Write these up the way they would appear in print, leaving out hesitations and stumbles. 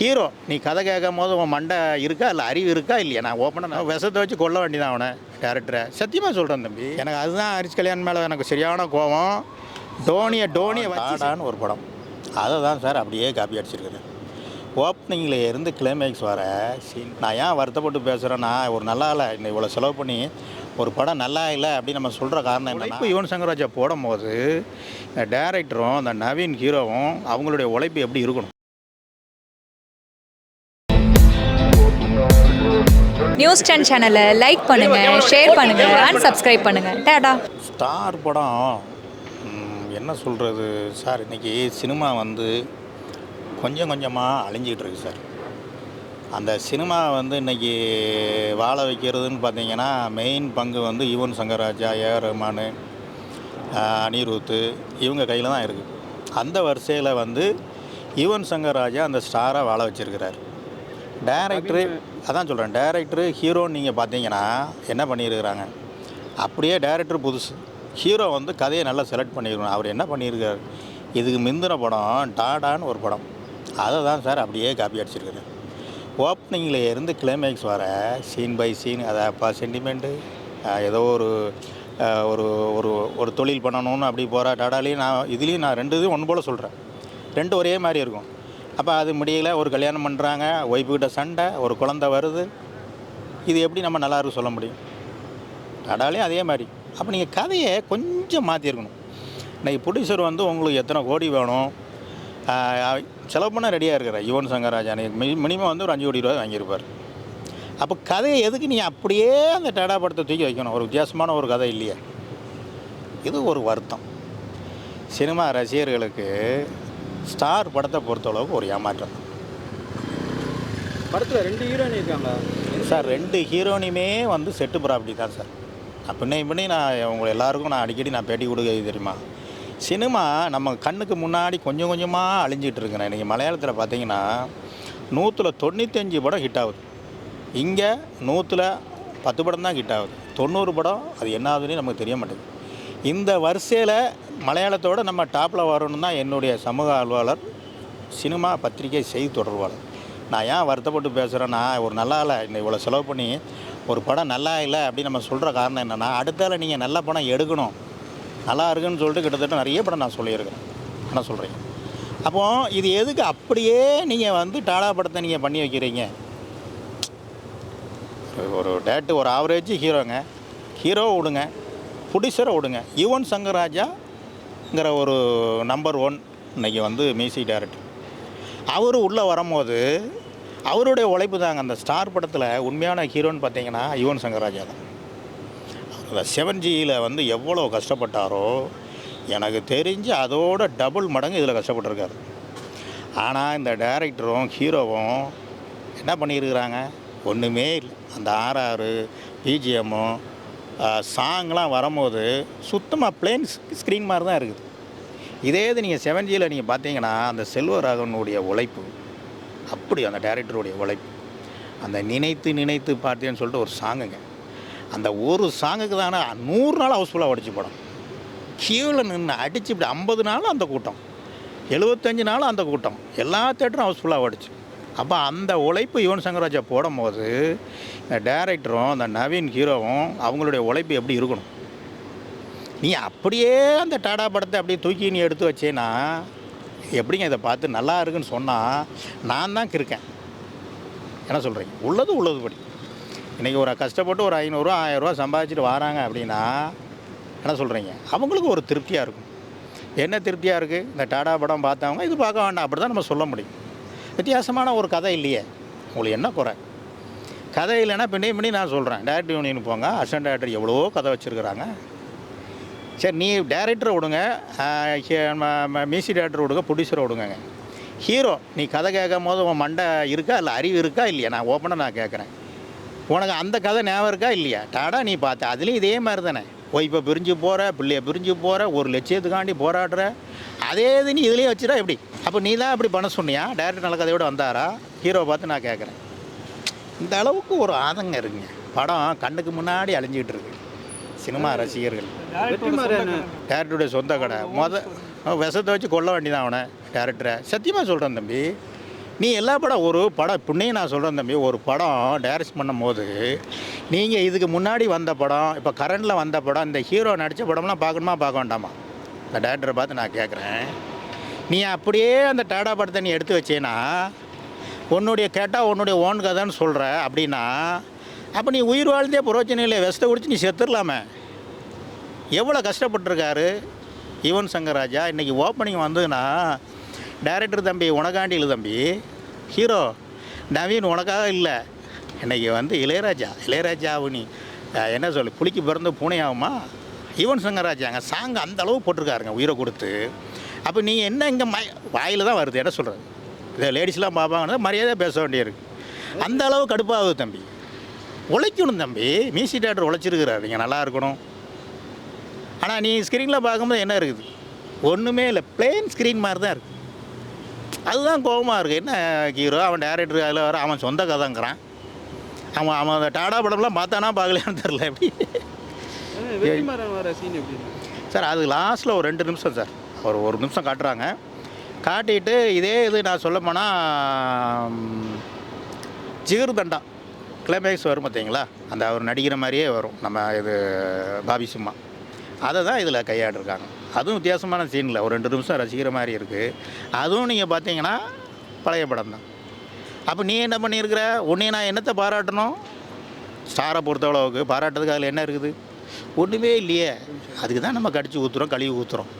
Hero நீ கதை கேட்கும் போது உன் மண்டை இருக்கா இல்லை அறிவு இருக்கா இல்லையா? நான் ஓப்பனாக விஷத்தை வச்சு கொல்ல வேண்டியதான் அவனை டேரக்டரை. சத்தியமாக சொல்கிறேன் தம்பி, எனக்கு அதுதான் ஹரிஷ் கல்யாண் மேலே எனக்கு சரியான கோபம். டோனியை வச்சாடான்னு ஒரு படம், அதை தான் சார் அப்படியே காப்பி அடிச்சிருக்குது. ஓப்பனிங்கில் இருந்து கிளைமேக்ஸ் வர சீன். நான் ஏன் வருத்தப்பட்டு பேசுகிறேன்னா, ஒரு நல்லா இல்லை இன்னும் இவ்வளோ செலவு பண்ணி ஒரு படம் நல்லா இல்லை அப்படின்னு நம்ம சொல்கிற காரணம் என்ன? இப்போ யுவன் சங்கர் ராஜா போடும்போது இந்த டேரக்டரும் அந்த நவீன் ஹீரோவும் அவங்களுடைய உழைப்பு எப்படி இருக்கணும்? நியூஸ் 10 சேனலை லைக் பண்ணுங்கள், ஷேர் பண்ணுங்கள் அண்ட் சப்ஸ்கிரைப் பண்ணுங்கள். டாடா. ஸ்டார் படம் என்ன சொல்கிறது சார், இன்றைக்கி சினிமா வந்து கொஞ்சம் கொஞ்சமாக அழிஞ்சிக்கிட்டு இருக்குது சார். அந்த சினிமா வந்து இன்றைக்கி வாழ வைக்கிறதுன்னு பார்த்திங்கன்னா மெயின் பங்கு வந்து யுவன் சங்கர் ராஜா, ஏஆர் ரஹ்மான், அனிருத் இவங்க கையில் தான் இருக்குது. அந்த வரிசையில் வந்து யுவன் சங்கர் ராஜா அந்த ஸ்டாரை வாழ வச்சுருக்கிறார். டைரக்டரு, அதான் சொல்கிறேன், டைரக்டரு ஹீரோன்னு நீங்கள் பார்த்தீங்கன்னா என்ன பண்ணியிருக்கிறாங்க, அப்படியே டைரக்டர் புதுசு, ஹீரோ வந்து கதையை நல்லா செலக்ட் பண்ணியிருக்கணும். அவர் என்ன பண்ணியிருக்கார், இதுக்கு முந்தின படம் டாடான்னு ஒரு படம், அதை தான் சார் அப்படியே காப்பி அடிச்சிருக்காரு. ஓப்பனிங்கில் இருந்து கிளைமேக்ஸ் வர சீன் பை சீன், அதை அப்பா சென்டிமெண்ட்டு, ஏதோ ஒரு ஒரு ஒரு ஒரு தொழில் பண்ணணும்னு அப்படி போகிற டாடாலையும் இதுலேயும் நான் ரெண்டு இது ஒன்று போல் சொல்கிறேன், ரெண்டு ஒரே மாதிரி இருக்கும். அப்போ அது முடியல, ஒரு கல்யாணம் பண்ணுறாங்க, ஒய்ஃபுக்கிட்ட சண்டை, ஒரு குழந்தை வருது, இது எப்படி நம்ம நல்லாயிருக்கு சொல்ல முடியும்? டாடாலையும் அதே மாதிரி. அப்போ நீங்கள் கதையை கொஞ்சம் மாற்றிருக்கணும். இன்றைக்கி ப்ரொடியூசர் வந்து உங்களுக்கு எத்தனை கோடி வேணும் செலவு பண்ண ரெடியாக இருக்கிற யுவன் சங்கர் ராஜா மினிமம் வந்து ஒரு 5 கோடி ரூபா வாங்கியிருப்பார். அப்போ கதையை எதுக்கு நீங்கள் அப்படியே அந்த டாடா படத்தை தூக்கி வைக்கணும்? ஒரு வித்தியாசமான ஒரு கதை இல்லையே. இது ஒரு வருத்தம். சினிமா ரசிகர்களுக்கு ஸ்டார் படத்தை பொறுத்தளவுக்கு ஒரு ஏமாற்றம். படத்தில் 2 ஹீரோயின் இருக்காங்க சார். 2 ஹீரோனியுமே வந்து செட்டு ப்ராப்பர்ட்டி தான் சார். பின்னே நான் உங்களை எல்லாருக்கும் நான் அடிக்கடி பேட்டி கொடுக்க தெரியுமா, சினிமா நம்ம கண்ணுக்கு முன்னாடி கொஞ்சம் கொஞ்சமாக அழிஞ்சிட்டு இருக்கிறேன். இன்றைக்கி மலையாளத்தில் பார்த்தீங்கன்னா 195 படம் ஹிட் ஆகுது. இங்கே 110 படம் தான் ஹிட் ஆகுது. 90 படம் அது என்ன ஆகுதுன்னு நமக்கு தெரிய மாட்டேங்குது. இந்த வரிசையில் மலையாளத்தோடு நம்ம டாப்பில் வரணும் தான் என்னுடைய சமூக ஆர்வலர், சினிமா பத்திரிகை செய்தி தொடர்பாளர். நான் ஏன் வருத்தப்பட்டு பேசுகிறேன்னா, ஒரு நல்லா இல்லை இன்னும் இவ்வளோ செலவு பண்ணி ஒரு படம் நல்லா இல்லை அப்படின்னு நம்ம சொல்கிற காரணம் என்னென்னா, அடுத்தால நீங்கள் நல்ல படம் எடுக்கணும், நல்லா இருக்குன்னு சொல்லிட்டு கிட்டத்தட்ட நிறைய படம் நான் சொல்லியிருக்கிறேன். என்ன சொல்கிறீங்க? அப்போது இது எதுக்கு அப்படியே நீங்கள் வந்து டாடா படத்தை நீங்கள் பண்ணி வைக்கிறீங்க? ஒரு டேட்டு ஒரு ஆவரேஜ் ஹீரோங்க, ஹீரோவை விடுங்க, ப்ரொடியூசரை விடுங்க, யுவன் சங்கர் ராஜாங்கிற ஒரு நம்பர் 1 இன்றைக்கி வந்து மியூசிக் டைரக்டர், அவர் உள்ளே வரும்போது அவருடைய உழைப்பு தாங்க. அந்த ஸ்டார் படத்தில் உண்மையான ஹீரோன்னு பார்த்தீங்கன்னா யுவன் சங்கர் ராஜா தான். அந்த 7Gயில் வந்து எவ்வளோ கஷ்டப்பட்டாரோ எனக்கு தெரிஞ்சு அதோட டபுள் மடங்கு இதில் கஷ்டப்பட்டுருக்காரு. ஆனால் இந்த டைரக்டரும் ஹீரோவும் என்ன பண்ணியிருக்கிறாங்க, ஒன்றுமே இல்லை. அந்த RR பிஜிஎம்மும் சாங்லாம் வரும்போது சுத்தமாக பிளேன் ஸ்க்ரீன் மாதிரி தான் இருக்குது. இதே இது நீங்கள் 7Gயில் நீங்கள் பார்த்தீங்கன்னா அந்த செல்வராகவனுடைய உழைப்பு, அப்படி அந்த டைரக்டருடைய உழைப்பு, அந்த நினைத்து பார்த்தேன்னு சொல்லிட்டு ஒரு சாங்குங்க, அந்த ஒரு சாங்குக்கு தானே 100 நாள் ஹவுஸ்ஃபுல்லாக ஓடிச்சு படம். கீழே நின்று அடித்து இப்படி 50 நாளும் அந்த கூட்டம், 75 நாளும் அந்த கூட்டம், எல்லா தேட்டரும் ஹவுஸ்ஃபுல்லாக ஓடிச்சு. அப்போ அந்த உழைப்பு யுவன் சங்கர் ராஜா போடும்போது இந்த டைரக்டரும் அந்த நவீன் ஹீரோவும் அவங்களுடைய உழைப்பு எப்படி இருக்கணும்? நீ அப்படியே அந்த டாடா படத்தை அப்படியே தூக்கி நீ எடுத்து வச்சேன்னா எப்படிங்க இதை பார்த்து நல்லா இருக்குன்னு சொன்னால் நான் தான் இருக்கேன். என்ன சொல்கிறீங்க? உள்ளதுபடி இன்றைக்கி ஒரு கஷ்டப்பட்டு ஒரு 500 1000 ரூபா சம்பாதிச்சுட்டு வராங்க அப்படின்னா என்ன சொல்கிறீங்க? அவங்களுக்கு ஒரு திருப்தியாக இருக்கும். என்ன திருப்தியாக இருக்குது? இந்த டாடா படம் பார்த்தவங்க இது பார்க்க வேண்டாம், அப்படி தான் நம்ம சொல்ல முடியும். வித்தியாசமான ஒரு கதை இல்லையே, உங்களுக்கு என்ன குறை? கதை இல்லைன்னா பின்னே நான் சொல்கிறேன், டைரக்டர் யூனியன் போங்க, அசிஸ்டன்ட் டைரக்டர் எவ்வளோ கதை வச்சுருக்கிறாங்க. சரி, நீ டைரக்டரை விடுங்க, மியூசிக் டைரக்டர் விடுங்க, ப்ரொடியூசரை விடுங்க, ஹீரோ நீ கதை கேட்கும் போது உன் மண்டை இருக்கா இல்லை அறிவு இருக்கா இல்லையா? நான் ஓப்பனாக நான் கேட்குறேன், உனக்கு அந்த கதை ஞாபகம் இருக்கா இல்லையா? டாடா நீ பார்த்த அதுலேயும் இதே மாதிரி தானே, ஒய்ஃபை பிரிஞ்சு போகிற, பிள்ளையை பிரிஞ்சு போகிற, ஒரு லட்சியத்துக்காண்டி போராடுற, அதே இது நீ இதுலேயே வச்சுட்டா எப்படி? அப்போ நீ தான் அப்படி பண்ண சொன்னியா? டைரக்டர் நல்ல கதையோடு வந்தாரா? ஹீரோவை பார்த்து நான் கேட்குறேன். இந்த அளவுக்கு ஒரு ஆதங்கம் இருக்குங்க. படம் கண்ணுக்கு முன்னாடி அழிஞ்சிக்கிட்டு இருக்கு. சினிமா ரசிகர்கள் டேரக்டருடைய சொந்த கடை விஷத்தை வச்சு கொல்ல வேண்டியதான் அவனை டேரக்டரை. சத்தியமாக சொல்கிறேன் தம்பி, நீ எல்லா படம் ஒரு படம் புண்ணியம் நான் சொல்கிறேன் தம்பி, ஒரு படம் டைரக்ட் பண்ணும் போது நீங்கள் இதுக்கு முன்னாடி வந்த படம், இப்போ கரண்டில் வந்த படம், இந்த ஹீரோ நடித்த படம்லாம் பார்க்கணுமா பார்க்க வேண்டாமா? இந்த டேரக்டரை பார்த்து நான் கேட்குறேன். நீ அப்படியே அந்த டாடா படத்தை நீ எடுத்து வச்சேன்னா உன்னுடைய கேட்டால் உன்னுடைய ஓன் கதைன்னு சொல்கிற அப்படின்னா, அப்போ நீ உயிர் வாழ்ந்தே புரோச்சனை இல்லை, விஷத்தை குடிச்சு நீ செத்துடலாமே. எவ்வளோ கஷ்டப்பட்டுருக்காரு யுவன் சங்கர் ராஜா. இன்றைக்கி ஓப்பனிங் வந்துன்னா டைரக்டர் தம்பி உனக்காண்டி இல்லை தம்பி, ஹீரோ நவீன் உனக்காக இல்லை, இன்றைக்கி வந்து இளையராஜாவு நீ என்ன சொல்லு, புலிக்கு பிறந்த பூனையாகுமா? யுவன் சங்கர் ராஜாங்க சாங் அந்த அளவு போட்டிருக்காருங்க உயிரை கொடுத்து. அப்போ நீங்கள் என்ன இங்கே வாயில் தான் வருது, என்ன சொல்கிறது, இதை லேடிஸ்லாம் பார்ப்பாங்கன்னா மரியாதையாக பேச வேண்டியிருக்கு. அந்த அளவு கடுப்பாகுது தம்பி. உழைக்கணும் தம்பி, மியூசிக் டேரக்டர் உழைச்சிருக்கிறார், நீங்கள் நல்லா இருக்கணும். ஆனால் நீ ஸ்க்ரீனில் பார்க்கும்போது என்ன இருக்குது, ஒன்றுமே இல்லை, பிளெயின் ஸ்க்ரீன் மாதிரி தான் இருக்குது. அதுதான் கோபமாக இருக்குது. என்ன ஹீரோ அவன் டேரக்டர் அதில் வர அவன் சொந்த கதைங்கிறான். அவன் அந்த டாடா படம்லாம் பார்த்தானா பார்க்கலையான்னு தெரில. எப்படி சார் அது லாஸ்ட்டில் ஒரு 2 நிமிஷம் சார், ஒரு நிமிஷம் காட்டுறாங்க. காட்டிட்டு இதே இது நான் சொல்ல போனால் ஜிகர் தண்டா கிளைமேக்ஸ் வரும் பார்த்தீங்களா, அந்த அவர் நடிக்கிற மாதிரியே வரும் நம்ம இது பாபி சிம்மா, அதை தான் இதில் கையாடிருக்காங்க. அதுவும் வித்தியாசமான சீனில் ஒரு 2 நிமிஷம் ரசிக்கிற மாதிரி இருக்குது. அதுவும் நீங்கள் பார்த்தீங்கன்னா பழைய படம் தான். அப்போ நீ என்ன பண்ணியிருக்கிற, உன்னைய நான் என்னத்தை பாராட்டணும்? ஸ்டாரை பொறுத்தளவுக்கு பாராட்டுறதுக்கு அதில் என்ன இருக்குது, ஒன்றுமே இல்லையே. அதுக்கு தான் நம்ம கடிச்சு ஊற்றுறோம், கழுவி ஊற்றுறோம்.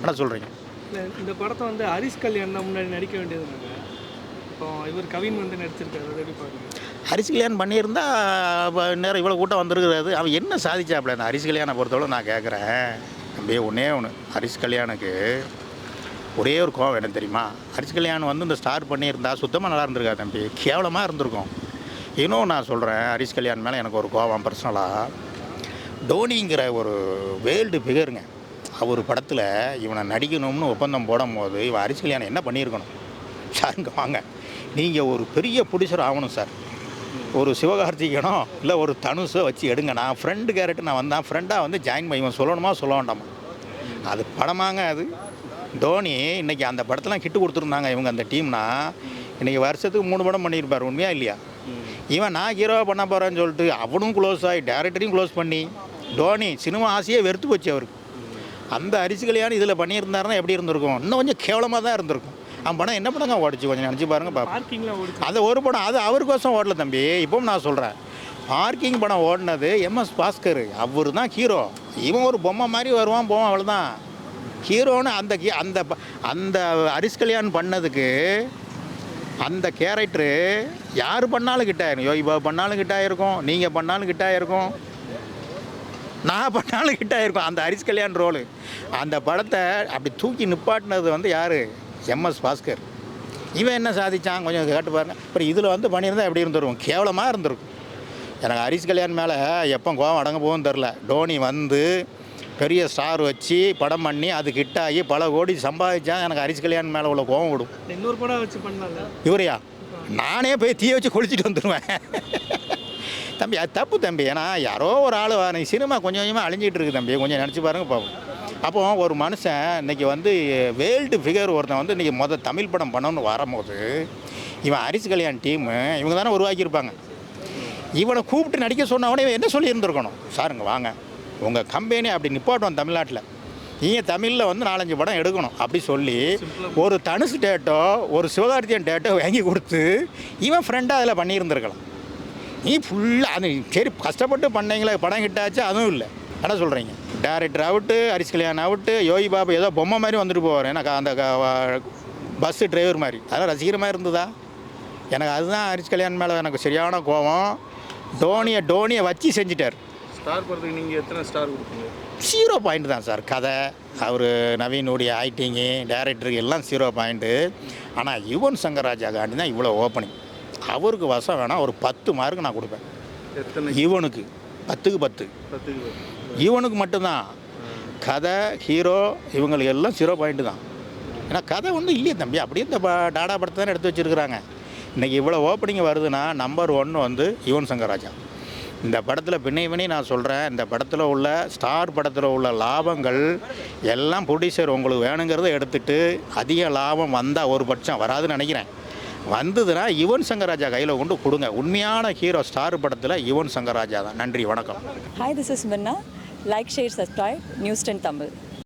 என்ன சொல்கிறீங்க? இந்த படத்தை வந்து ஹரிஷ் கல்யாண் தான் முன்னாடி நடிக்க வேண்டியதுனாங்க, இப்போ இவர் கவின் வந்து நடிச்சிருக்காரு, அதை எப்படி பாருங்க? ஹரிஷ் கல்யாண் பண்ணியிருந்தா நேரம் இவ்வளோ கூட்டம் வந்திருக்கிறாரு. அவன் என்ன சாதிச்சாப்புல அந்த ஹரிஷ் கல்யாணை பொறுத்தவரை நான் கேட்குறேன் தம்பி. ஒன்றே ஒன்று, ஹரிஷ் கல்யாணுக்கு ஒரே ஒரு கோவம் என்ன தெரியுமா? ஹரிஷ் கல்யாண் வந்து இந்த ஸ்டார் பண்ணியிருந்தா சுத்தமாக நல்லா இருந்திருக்கா தம்பி, கேவலமாக இருந்திருக்கும். இன்னும் நான் சொல்கிறேன், ஹரிஷ் கல்யாண் மேலே எனக்கு ஒரு கோவம் பர்சனலாக. டோனிங்கிற ஒரு வேர்ல்டு ஃபிகருங்க, அவர் படத்தில் இவனை நடிக்கணும்னு ஒப்பந்தம் போடும் போது இவன் ஹரிஷ் கல்யாணம் என்ன பண்ணியிருக்கணும்? சாருங்க வாங்க, நீங்கள் ஒரு பெரிய ப்ரொடியூசர் ஆகணும் சார். ஒரு சிவகார்த்திகனோ இல்லை ஒரு தனுஷோ வச்சு எடுங்க. நான் ஃப்ரெண்டு கேரக்டர் நான் வந்தேன், ஃப்ரெண்டாக வந்து ஜாயின் பண்ணி இவன் சொல்லணுமா சொல்ல வேண்டாமா? அது படமாங்க அது. டோனி இன்றைக்கி அந்த படத்தெலாம் ஹிட்டு கொடுத்துருந்தாங்க இவங்க அந்த டீம்னா, இன்றைக்கி வருஷத்துக்கு 3 படம் பண்ணியிருப்பார். உண்மையாக இல்லையா? இவன் நான் ஹீரோவாக பண்ண போகிறேன்னு சொல்லிட்டு அவனும் க்ளோஸ் ஆகி டேரக்டரையும் க்ளோஸ் பண்ணி டோனி சினிமா ஆசையே வெறுத்து போச்சு அவருக்கு. அந்த ஹரிஷ் கல்யாண் இதில் பண்ணியிருந்தாருன்னா எப்படி இருந்திருக்கும்? இன்னும் கொஞ்சம் கேவலமாக தான் இருந்திருக்கும். அவன் படம் என்ன படங்க ஓடிச்சு கொஞ்சம் நினச்சி பாருங்க பார்ப்போம். அது ஒரு படம், அது அவருக்கோசம் ஓடல தம்பி. இப்போவும் நான் சொல்கிறேன், பார்க்கிங் படம் ஓடினது MS பாஸ்கர், அவர் தான் ஹீரோ. இவன் ஒரு பொம்மை மாதிரி வருவான் போவான், அவ்வளோதான் ஹீரோன்னு. அந்த அந்த ஹரிஷ் கல்யாண் பண்ணதுக்கு அந்த கேரக்டரு யார் பண்ணாலும் கிட்டாயிருக்கும். யோகி பாபு பண்ணாலும் கிட்டாயிருக்கும், நீங்கள் பண்ணாலும் கிட்டாயிருக்கும், நான் பண்ணாலும் கிட்டாயிருக்கும். அந்த ஹரிஷ் கல்யாண் ரோலு அந்த படத்தை அப்படி தூக்கி நிப்பாட்டினது வந்து யார்? MS பாஸ்கர். இவன் என்ன சாதிச்சான் கொஞ்சம் கேட்டு பாருங்க. அப்புறம் இதில் வந்து பண்ணியிருந்தால் எப்படி இருந்திருக்கும்? கேவலமாக இருந்திருக்கும். எனக்கு ஹரிஷ் கல்யாண் மேலே எப்போ கோவம் அடங்க போகும்னு தெரில. டோனி வந்து பெரிய ஸ்டார் வச்சு படம் பண்ணி அது ஹிட்டாகி பல கோடி சம்பாதிச்சா எனக்கு ஹரிஷ் கல்யாண் மேலே உள்ள கோவம் விடும். இன்னொரு படம் வச்சு பண்ணல இவரையா நானே போய் தீய வச்சு கொளுத்திட்டு வந்துடுவேன் தம்பி. அது தப்பு தம்பி. ஏன்னா யாரோ ஒரு ஆள் சினிமா கொஞ்சம் கொஞ்சமாக அழிஞ்சிட்டு இருக்குது தம்பி. கொஞ்சம் நினச்சி பாருங்க பார்ப்போம். அப்போ ஒரு மனுஷன் இன்றைக்கி வந்து வேர்ல்டு ஃபிகர் ஒருத்தன் வந்து இன்றைக்கி தமிழ் படம் பண்ணணும்னு வரும்போது இவன் ஹரிஷ் கல்யாண் டீமு இவங்க தானே உருவாக்கியிருப்பாங்க. இவனை கூப்பிட்டு நடிக்க சொன்னவனே இவன் என்ன சொல்லியிருந்துருக்கணும்? சாருங்க வாங்க, உங்கள் கம்பெனி அப்படி நிப்பாட்டுவோம் தமிழ்நாட்டில், நீங்கள் தமிழில் வந்து 4-5 படம் எடுக்கணும் அப்படி சொல்லி ஒரு தனுஷ் டேட்டோ ஒரு சிவகார்த்தியன் டேட்டோ வாங்கி கொடுத்து இவன் ஃப்ரெண்டாக அதில் பண்ணியிருந்துருக்கலாம். நீ ஃபுல்லாக அது சரி கஷ்டப்பட்டு பண்ணீங்களே, படம் ஹிட்டாச்சு, அதுவும் இல்லை. என்ன சொல்கிறீங்க? Director out, Harish Kalyan out, Yogi Babu ஏதோ பொம்மை மாதிரி வந்துட்டு போவார். எனக்கு அந்த பஸ்ஸு டிரைவர் மாதிரி அதெல்லாம் ரசிக்கிற மாதிரி இருந்ததா? எனக்கு அதுதான் ஹரிஷ் கல்யாண் மேலே எனக்கு சரியான கோபம். டோனியை வச்சு செஞ்சிட்டார். ஸ்டார் படத்துக்கு நீங்கள் எத்தனை ஸ்டார் கொடுப்பீங்க? 0 பாயிண்ட் தான் சார். கதை, அவர் நவீனுடைய ஆக்டிங்கு, டேரக்டருக்கு எல்லாம் 0 பாயிண்ட்டு. ஆனால் யுவன் சங்கர் ராஜா காண்டி தான் இவ்வளோ ஓப்பனிங். அவருக்கு வசம் வேணால் ஒரு 10 மார்க் நான் கொடுப்பேன். எத்தனை? யுவனுக்கு 10க்கு 10. யுவனுக்கு மட்டும்தான். கதை, ஹீரோ இவங்களுக்கு எல்லாம் 0 பாயிண்ட்டு தான். ஏன்னா கதை ஒன்றும் இல்லையே தம்பி. அப்படியே இந்த டாடா படத்தை தானே எடுத்து வச்சுருக்குறாங்க. இன்றைக்கி இவ்வளோ ஓப்பனிங் வருதுன்னா நம்பர் 1 வந்து யுவன் சங்கர் ராஜா. இந்த படத்தில் பின்னி நான் சொல்கிறேன், இந்த படத்தில் உள்ள ஸ்டார் படத்தில் உள்ள லாபங்கள் எல்லாம் ப்ரொடியூசர் உங்களுக்கு வேணுங்கிறத எடுத்துகிட்டு அதிக லாபம் வந்தால் ஒரு பட்சம் வராதுன்னு நினைக்கிறேன். வந்ததுன்னா யுவன் சங்கர் ராஜா கையில் கொண்டு கொடுங்க. உண்மையான ஹீரோ ஸ்டார் படத்தில் யுவன் சங்கர் ராஜா தான். நன்றி, வணக்கம். Hi, this is Minna. Like, share, subscribe, News 10 Tamil.